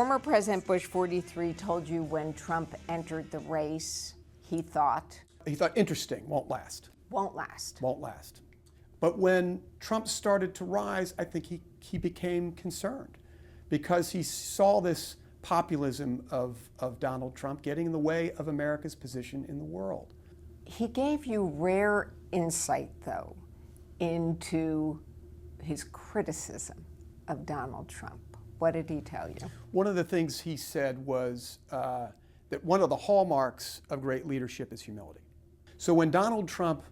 Former President Bush 43 told you when Trump entered the race, he thought interesting, won't last. Won't last. Won't last. But when Trump started to rise, I think he became concerned because he saw this populism of Donald Trump getting in the way of America's position in the world. He gave you rare insight, though, into his criticism of Donald Trump. What did he tell you? One of the things he said was that one of the hallmarks of great leadership is humility. So when Donald Trump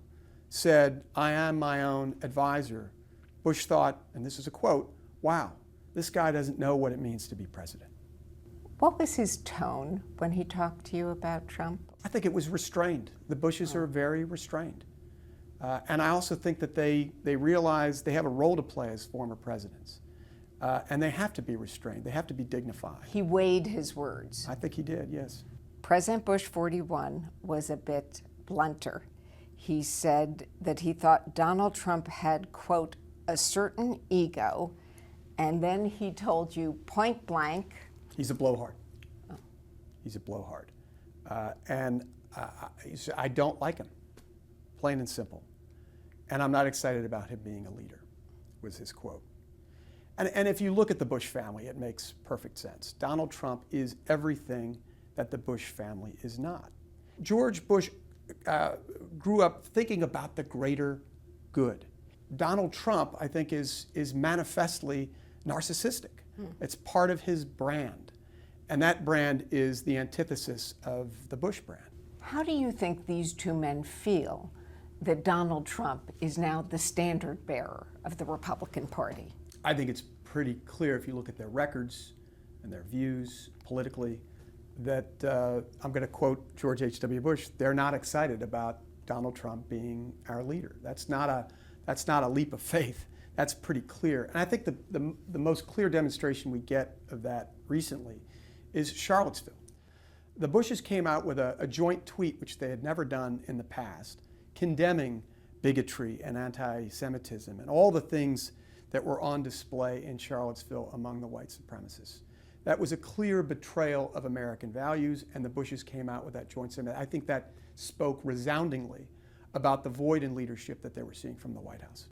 said, "I am my own advisor," Bush thought, and this is a quote, "Wow, this guy doesn't know what it means to be president." What was his tone when he talked to you about Trump? I think it was restrained. The Bushes are very restrained. And I also think that they realize they have a role to play as former presidents. And they have to be restrained. They have to be dignified. He weighed his words. I think he did, yes. President Bush 41 was a bit blunter. He said that he thought Donald Trump had, quote, a certain ego, and then he told you point blank, he's a blowhard. Oh. He's a blowhard. And I don't like him, plain and simple. And I'm not excited about him being a leader, was his quote. And if you look at the Bush family, it makes perfect sense. Donald Trump is everything that the Bush family is not. George Bush grew up thinking about the greater good. Donald Trump, I think, is manifestly narcissistic. It's part of his brand. And that brand is the antithesis of the Bush brand. How do you think these two men feel that Donald Trump is now the standard bearer of the Republican Party? I think it's pretty clear if you look at their records and their views politically that, I'm going to quote George H.W. Bush, they're not excited about Donald Trump being our leader. That's not a leap of faith. That's pretty clear. And I think the most clear demonstration we get of that recently is Charlottesville. The Bushes came out with a joint tweet, which they had never done in the past, condemning bigotry and anti-Semitism and all the things that were on display in Charlottesville among the white supremacists. That was a clear betrayal of American values, and the Bushes came out with that joint statement. I think that spoke resoundingly about the void in leadership that they were seeing from the White House.